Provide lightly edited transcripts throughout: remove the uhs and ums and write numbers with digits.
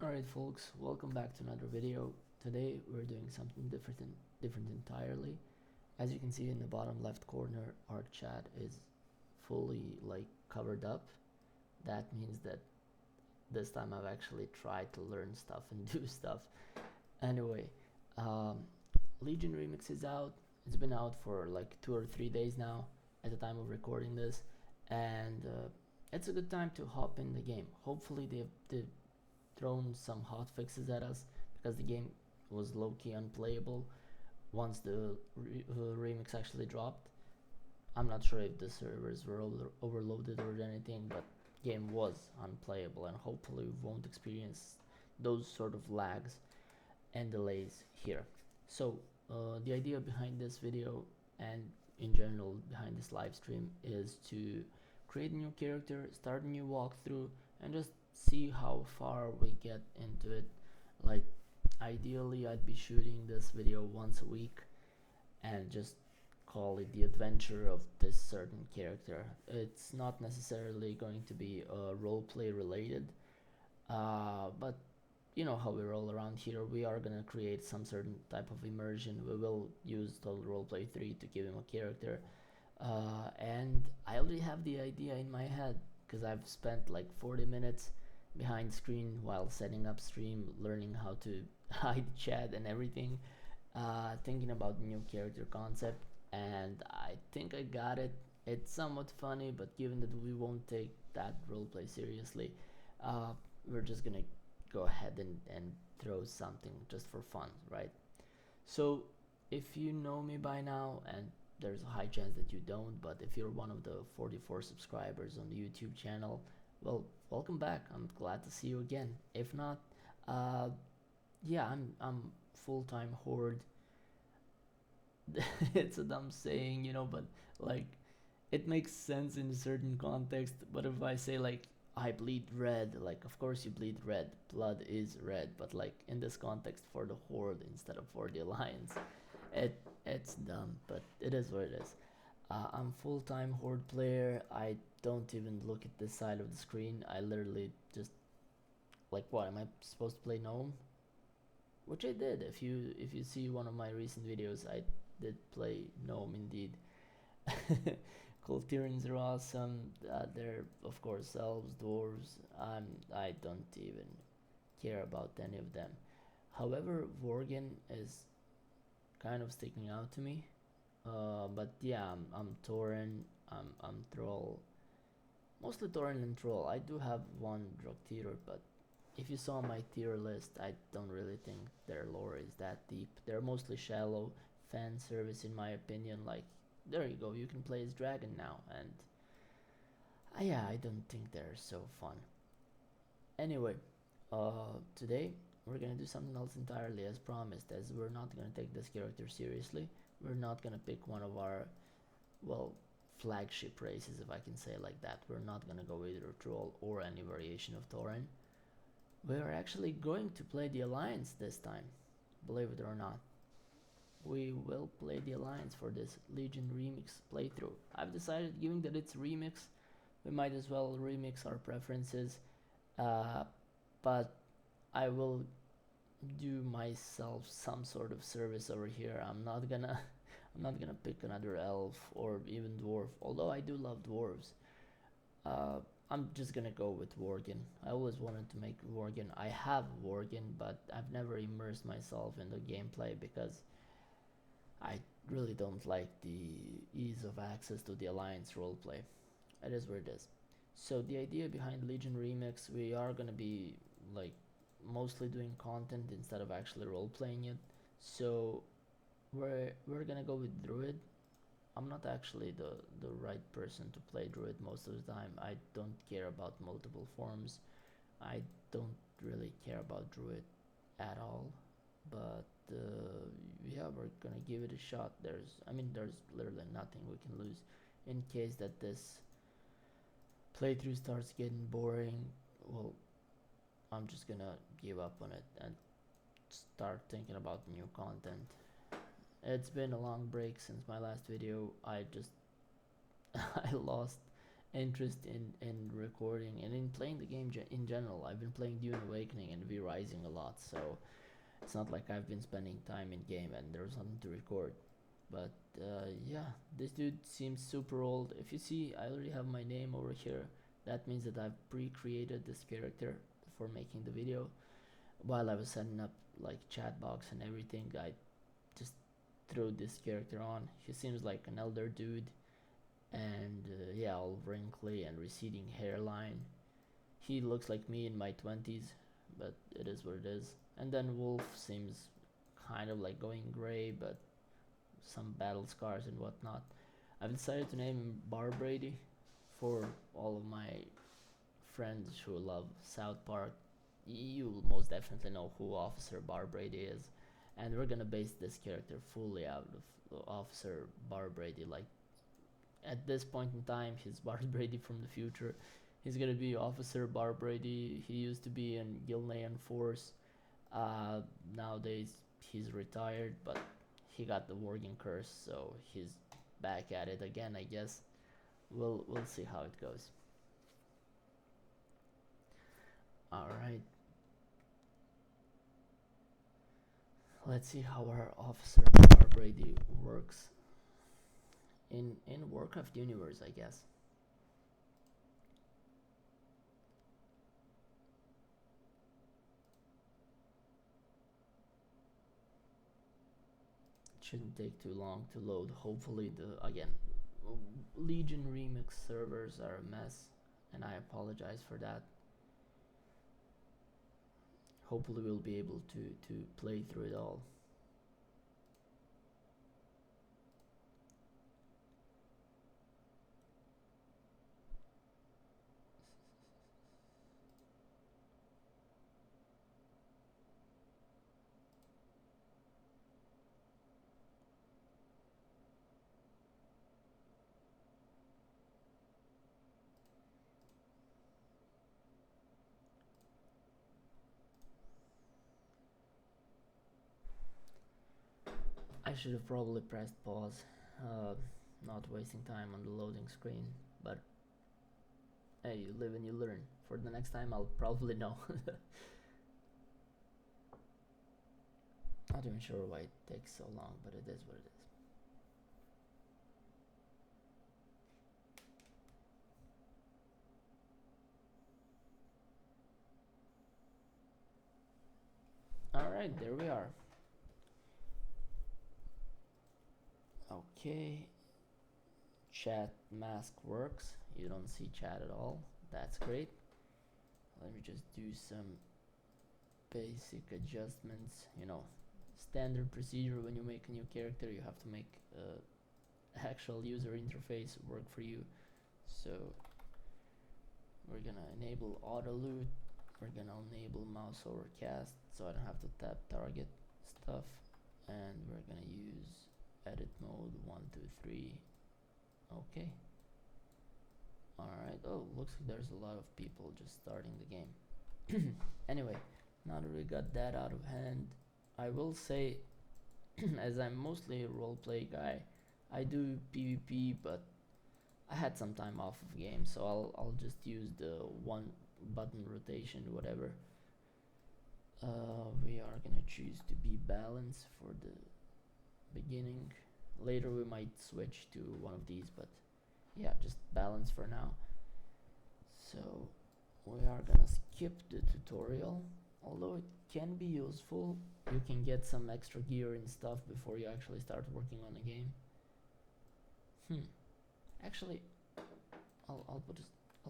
Alright folks, welcome back to another video. Today we're doing something different entirely. As you can see in the bottom left corner, our chat is fully covered up. That means that this time I've actually tried to learn stuff and do stuff. Anyway, um, Legion Remix is out. It's been out for like 2 or 3 days now at the time of recording this, and it's a good time to hop in the game. Hopefully they've thrown some hot fixes at us because the game was low-key unplayable once the remix actually dropped. I'm not sure if the servers were overloaded or anything, but game was unplayable, and hopefully we won't experience those sort of lags and delays here. So the idea behind this video and in general behind this live stream is to create a new character, start a new walkthrough, and just see how far we get into it. Like, ideally I'd be shooting this video once a week and just call it the adventure of this certain character. It's not necessarily going to be roleplay related, but you know how we roll around here. We are gonna create some certain type of immersion. We will use Total Roleplay 3 to give him a character, and I already have the idea in my head because I've spent like 40 minutes behind screen while setting up stream, learning how to hide chat and everything, thinking about the new character concept, and I think I got it. It's somewhat funny, but given that we won't take that roleplay seriously, we're just gonna go ahead and throw something just for fun, right? So if you know me by now, and there's a high chance that you don't, but if you're one of the 44 subscribers on the YouTube channel, well, welcome back. I'm glad to see you again. If not, uh, yeah, I'm full-time horde. It's a dumb saying, but like it makes sense in a certain context. But if I say like I bleed red, like of course you bleed red, blood is red, but like in this context for the horde instead of for the alliance, it's dumb, but it is what it is. I'm full-time horde player. I don't even look at this side of the screen. I literally just, like, what am I supposed to play gnome? Which I did. If you see one of my recent videos, I did play gnome indeed. Culturians are awesome. They're of course elves, dwarves. I don't even care about any of them. However, Worgen is kind of sticking out to me. But yeah, I'm Tauren. I'm Troll. Mostly Tauren and Troll. I do have one Draktyr, but if you saw my tier list, I don't really think their lore is that deep. They're mostly shallow fan service, in my opinion. Like, there you go, you can play as dragon now, and yeah, I don't think they're so fun. Anyway, today we're gonna do something else entirely, as promised. As we're not gonna take this character seriously, we're not gonna pick one of our, well, flagship races, if I can say it like that. We're not gonna go either Troll or any variation of Tauren. We are actually going to play the Alliance this time, believe it or not. We will play the Alliance for this Legion Remix playthrough. I've decided, given that it's remix, we might as well remix our preferences, uh, but I will do myself some sort of service over here. I'm not gonna I'm not gonna pick another elf or even dwarf, although I do love dwarves. Uh, I'm just gonna go with Worgen. I always wanted to make Worgen. I have Worgen, but I've never immersed myself in the gameplay because I really don't like the ease of access to the Alliance roleplay. It is what it is. So the idea behind Legion Remix, we are gonna be like mostly doing content instead of actually role playing it. So we're gonna go with Druid. I'm not actually the right person to play Druid most of the time. I don't care about multiple forms. I don't really care about Druid at all. But yeah, we're gonna give it a shot. There's literally nothing we can lose. In case that this playthrough starts getting boring, well, I'm just gonna give up on it and start thinking about new content. It's been a long break since my last video. I just I lost interest in recording and in playing the game in general. I've been playing Dune Awakening and V Rising a lot, so it's not like I've been spending time in game and there's nothing to record. But yeah, this dude seems super old. If you see, I already have my name over here. That means that I've pre-created this character for making the video. While I was setting up like chat box and everything, I just threw this character on. He seems like an elder dude, and yeah, all wrinkly and receding hairline. He looks like me in my 20s, but it is what it is. And then Wolf seems kind of like going gray, but some battle scars and whatnot. I've decided to name him Barbrady for all of my friends who love South Park. You will most definitely know who Officer Barbrady is, and we're gonna base this character fully out of Officer Barbrady. Like at this point in time, he's Barbrady from the future. He's gonna be Officer Barbrady. He used to be in Gilnean Force. Nowadays he's retired, but he got the Worgen curse, so he's back at it again, I guess. We'll see how it goes. All right. Let's see how our Officer Barbrady works in Warcraft universe, I guess. It shouldn't take too long to load. Hopefully the again Legion remix servers are a mess, and I apologize for that. Hopefully we'll be able to play through it all. I should have probably pressed pause, uh, not wasting time on the loading screen, but hey, you live and you learn. For the next time, I'll probably know. Not even sure why it takes so long, but it is what it is. Alright, there we are. Okay, chat mask works. You don't see chat at all. That's great. Let me just do some basic adjustments. You know, standard procedure when you make a new character, you have to make actual user interface work for you. So we're gonna enable auto loot. We're gonna enable mouse over cast, so I don't have to tap target stuff, and we're gonna use edit mode 1 2 3. Okay. Alright. Oh, looks like there's a lot of people just starting the game. Anyway, now that we got that out of hand, I will say, as I'm mostly a roleplay guy, I do PvP, but I had some time off of game, so I'll just use the one button rotation, whatever. We are gonna choose to be balanced for the beginning. Later we might switch to one of these, but yeah, just balance for now. So we are gonna skip the tutorial, although it can be useful. You can get some extra gear and stuff before you actually start working on the game. Actually, I'll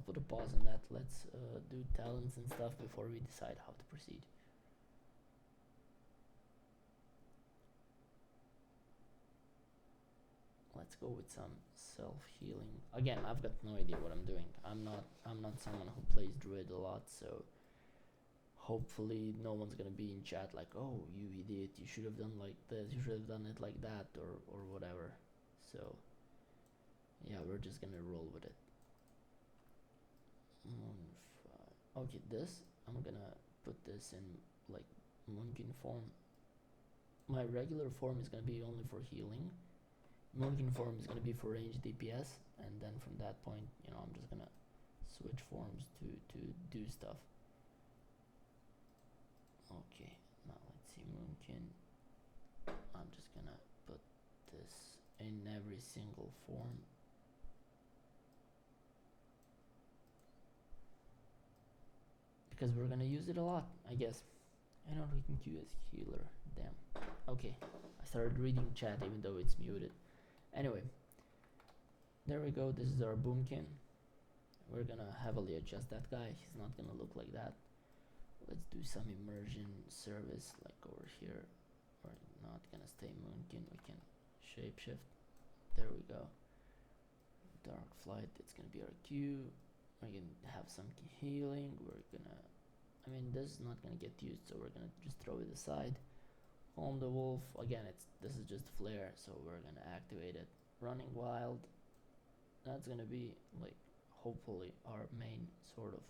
put a pause on that. Let's do talents and stuff before we decide how to proceed. Let's go with some self-healing. Again, I've got no idea what I'm doing. I'm not someone who plays druid a lot, so hopefully no one's gonna be in chat like, oh, you idiot, you should have done like this, you should have done it like that, or whatever. So yeah, we're just gonna roll with it. Okay, this I'm gonna put this in like Munkin form. My regular form is gonna be only for healing, Moonkin form is gonna be for range DPS, and then from that point, I'm just gonna switch forms to do stuff. Okay, now let's see Moonkin. I'm just gonna put this in every single form. Because we're gonna use it a lot, I guess. I know we can queue as healer. Damn. Okay, I started reading chat even though it's muted. Anyway, there we go. This is our boomkin. We're gonna heavily adjust that guy. He's not gonna look like that. Let's do some immersion service like over here. We're not gonna stay moonkin. We can shapeshift. There we go. Dark flight. It's gonna be our Q. We're gonna have some healing. This is not gonna get used, so we're gonna just throw it aside. Home the wolf. Again, this is just flare, so we're gonna activate it. Running wild. That's gonna be like hopefully our main sort of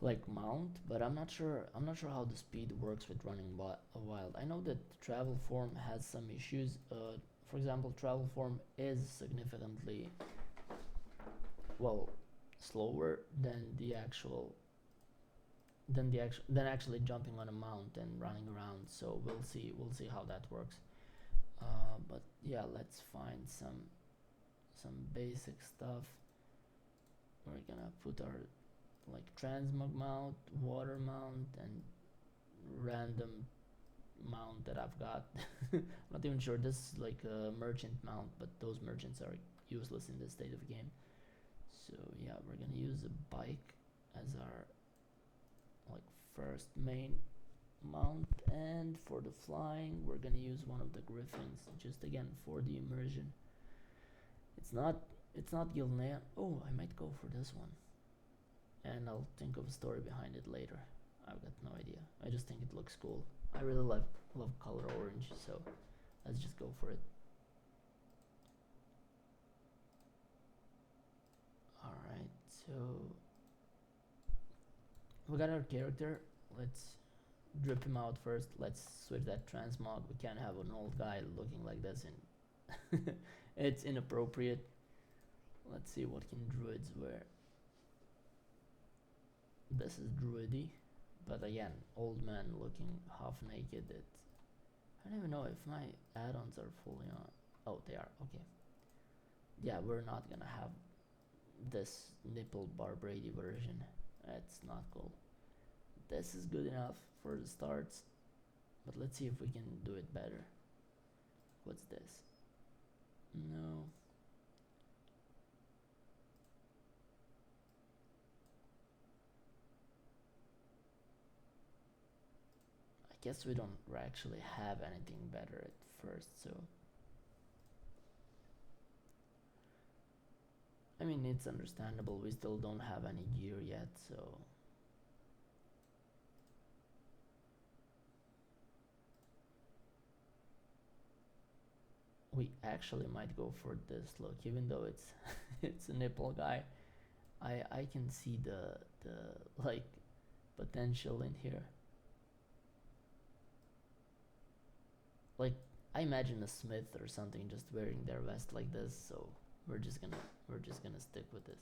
like mount, but I'm not sure how the speed works with running wild. I know that travel form has some issues. For example, travel form is significantly slower than actually jumping on a mount and running around. So we'll see how that works. But yeah, let's find some basic stuff. We're gonna put our like transmog mount, water mount, and random mount that I've got. Not even sure. This is like a merchant mount, but those merchants are useless in this state of the game. So yeah, we're gonna use a bike as our like first main mount, and for the flying we're gonna use one of the griffins, just again for the immersion. It's not Gilnea. Oh, I might go for this one, and I'll think of a story behind it later. I've got no idea. I just think it looks cool. I really love color orange, so let's just go for it. Alright, so we got our character. Let's drip him out first. Let's switch that transmog. We can't have an old guy looking like this, and it's inappropriate. Let's see what can druids wear. This is druidy, but again, old man looking half naked. I don't even know if my add-ons are fully on. Oh, they are. Okay. Yeah, we're not gonna have this nipple Barbrady version. That's not cool. This is good enough for the starts, but let's see if we can do it better. What's this? No. I guess we don't actually have anything better at first, so it's understandable. We still don't have any gear yet, so we actually might go for this look, even though it's it's a nipple guy. I can see the like potential in here. Like, I imagine a smith or something just wearing their vest like this, so we're just gonna stick with this.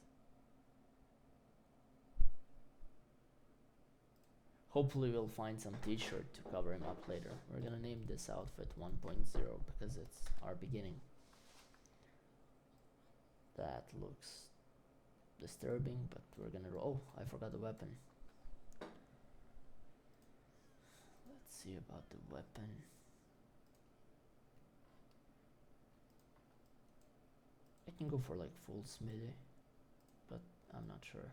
Hopefully we'll find some t-shirt to cover him up later. We're gonna name this outfit 1.0 because it's our beginning. That looks disturbing, but we're gonna oh, I forgot the weapon. Let's see about the weapon. I can go for like full smithy, but I'm not sure.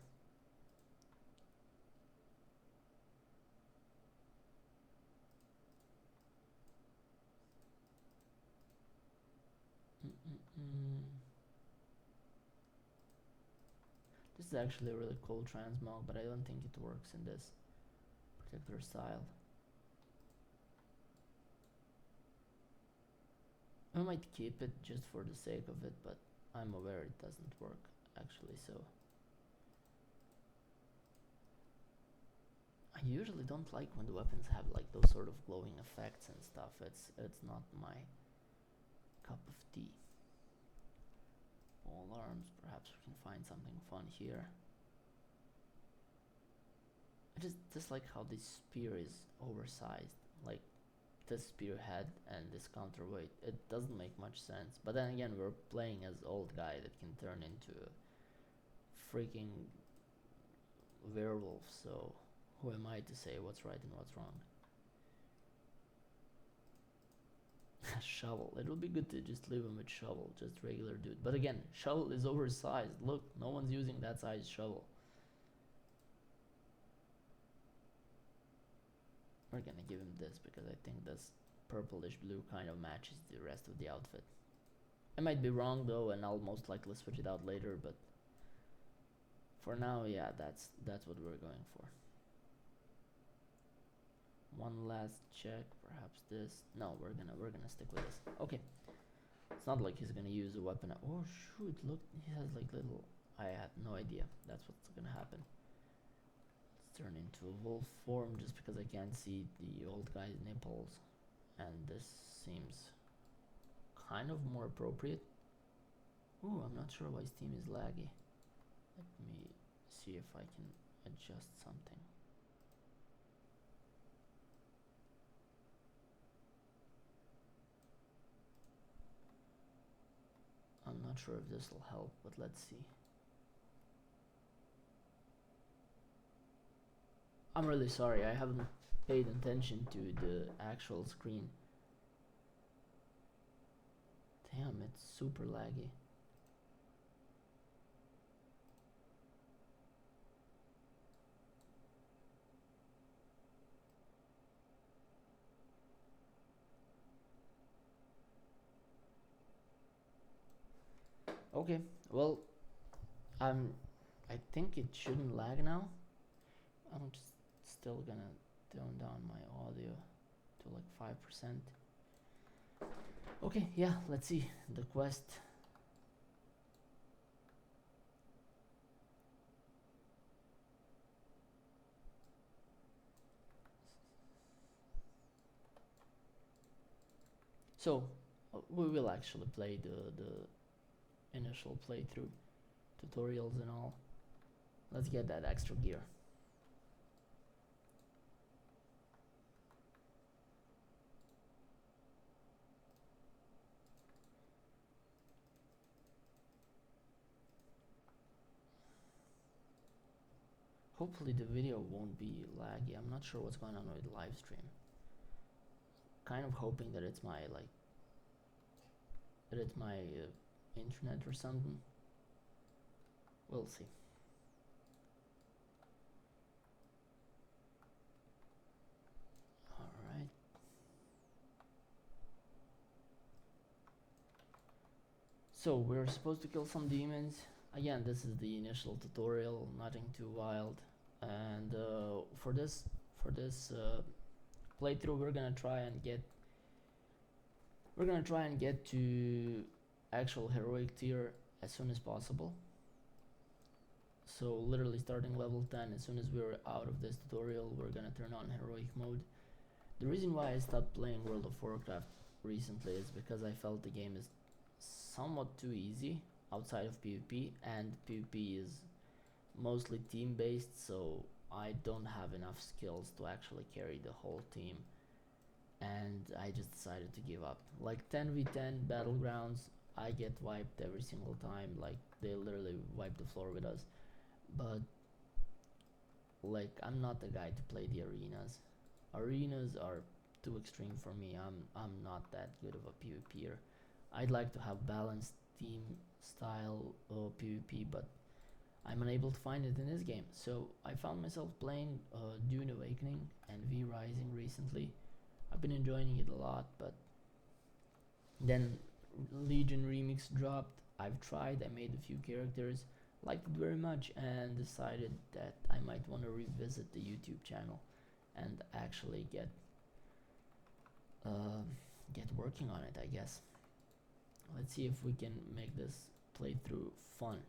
This is actually a really cool transmog, but I don't think it works in this particular style. I might keep it just for the sake of it, but I'm aware it doesn't work actually, so I usually don't like when the weapons have like those sort of glowing effects and stuff. It's not my cup of tea. All arms, perhaps we can find something fun here. I just dislike how this spear is oversized. Like this spearhead and this counterweight. It doesn't make much sense. But then again, we're playing as old guy that can turn into a freaking werewolf, so who am I to say what's right and what's wrong? Shovel. It would be good to just leave him with shovel, just regular dude. But again, shovel is oversized. Look, no one's using that size shovel. We're gonna give him this because I think this purplish blue kind of matches the rest of the outfit. I might be wrong though, and I'll most likely switch it out later, but for now, yeah, that's what we're going for. One last check, perhaps this. No, we're gonna stick with this. Okay. It's not like he's gonna use a weapon. Oh shoot, look, he has like little. I had no idea that's what's gonna happen. Let's turn into a wolf form just because I can't see the old guy's nipples. And this seems kind of more appropriate. Ooh, I'm not sure why Steam is laggy. Let me see if I can adjust something. I'm not sure if this will help, but let's see. I'm really sorry, I haven't paid attention to the actual screen. Damn, it's super laggy. Okay, well, I think it shouldn't lag now. I'm just still gonna tone down my audio to like 5%. Okay, yeah, let's see the quest. So we will actually play the initial playthrough tutorials and all. Let's get that extra gear. Hopefully the video won't be laggy. I'm not sure what's going on with the live stream. Kind of hoping that it's my internet or something. We'll see. Alright. So we're supposed to kill some demons. Again, this is the initial tutorial, nothing too wild. And for this playthrough, we're gonna try and get to actual heroic tier as soon as possible. So literally starting level 10, as soon as we're out of this tutorial, we're gonna turn on heroic mode. The reason why I stopped playing World of Warcraft recently is because I felt the game is somewhat too easy outside of PvP, and PvP is mostly team based, so I don't have enough skills to actually carry the whole team, and I just decided to give up. Like 10v10 battlegrounds, I get wiped every single time, like they literally wipe the floor with us. But like I'm not the guy to play the arenas. Arenas are too extreme for me. I'm not that good of a PvPer. I'd like to have balanced team style PvP, but I'm unable to find it in this game. So I found myself playing Dune Awakening and V Rising recently. I've been enjoying it a lot, but then Legion Remix dropped. I've tried, I made a few characters, liked it very much, and decided that I might want to revisit the YouTube channel and actually get working on it, I guess. Let's see if we can make this playthrough fun.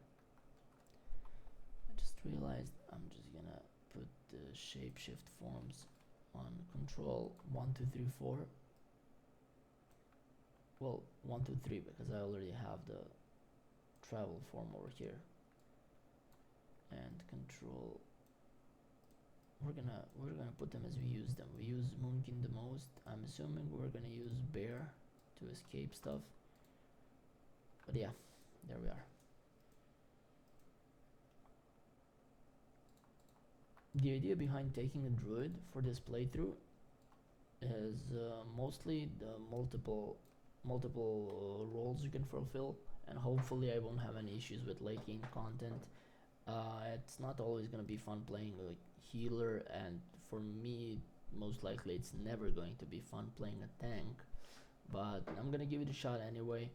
I just realized I'm just gonna put the shapeshift forms on control 1, 2, 3, 4. well, 1, 2, 3, because I already have the travel form over here. And control, we're gonna put them as we use them. We use Moonkin the most. I'm assuming we're gonna use Bear to escape stuff. But yeah, there we are. The idea behind taking a druid for this playthrough is mostly the multiple roles you can fulfill, and hopefully I won't have any issues with late game content. It's not always gonna be fun playing a healer, and for me, most likely it's never going to be fun playing a tank. But I'm gonna give it a shot anyway,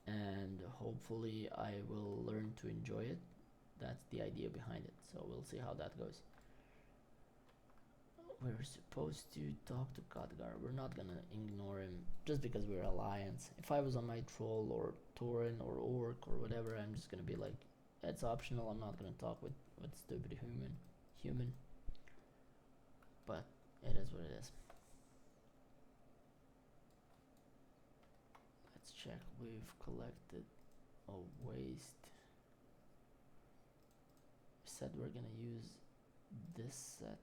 and hopefully I will learn to enjoy it. That's the idea behind it, so we'll see how that goes. We're supposed to talk to Khadgar. We're not gonna ignore him just because we're alliance. If I was on my troll or Tauren or Orc or whatever, I'm just gonna be like, it's optional. I'm not gonna talk with stupid human. But it is what it is. Let's check. We've collected a waste. We said we're gonna use this set.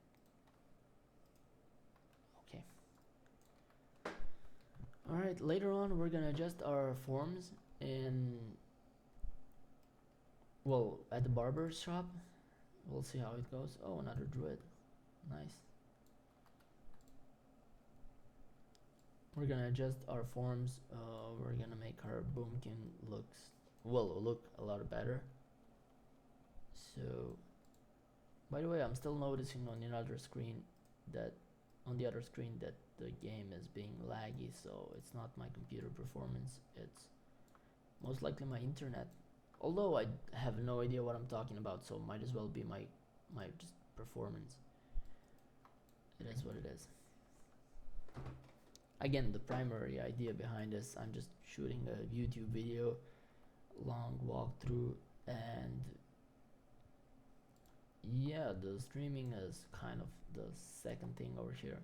Okay. Alright, later on we're gonna adjust our forms in, well, at the barber shop. We'll see how it goes. Oh, another druid. Nice. We're gonna adjust our forms. We're gonna make our boomkin look a lot better. So, by the way, I'm still noticing on the other screen that the game is being laggy. So it's not my computer performance. It's most likely my internet. Although I have no idea what I'm talking about, so might as well be my just performance. It is what it is. Again, the primary idea behind this, I'm just shooting a YouTube video, long walkthrough, and yeah, the streaming is kind of the second thing over here.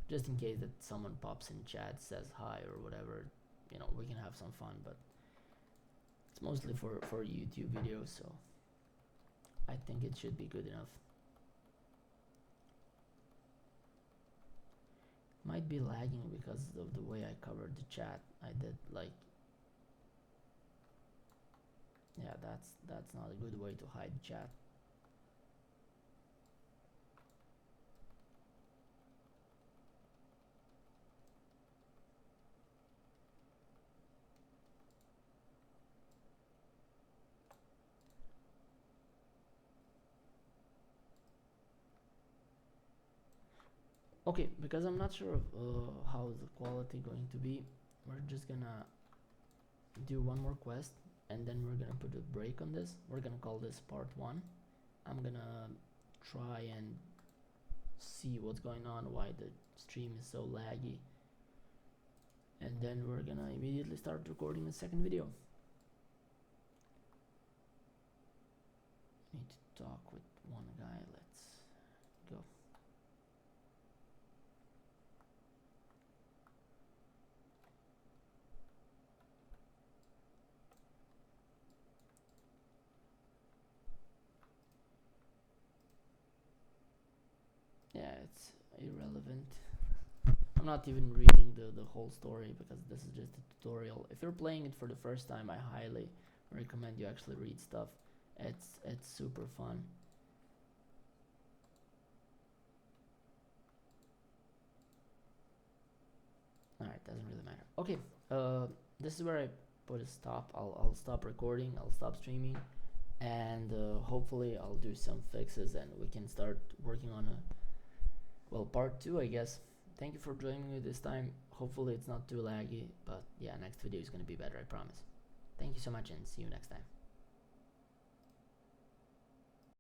Just in case that someone pops in chat, says hi or whatever, we can have some fun, but it's mostly for YouTube videos, so I think it should be good enough. Might be lagging because of the way I covered the chat. I did like, yeah, that's not a good way to hide chat. Okay, because I'm not sure of how the quality going to be, we're just gonna do one more quest, and then we're gonna put a break on this. We're gonna call this part 1. I'm gonna try and see what's going on, why the stream is so laggy, and then we're gonna immediately start recording the second video. Need to talk with one guy. Let's go. Yeah, it's irrelevant. I'm not even reading the whole story because this is just a tutorial. If you're playing it for the first time, I highly recommend you actually read stuff. It's super fun. Alright, doesn't really matter. Okay, this is where I put a stop. I'll stop recording, I'll stop streaming, and hopefully I'll do some fixes and we can start working on part 2, I guess. Thank you for joining me this time. Hopefully it's not too laggy, but yeah, next video is gonna be better, I promise. Thank you so much and see you next time.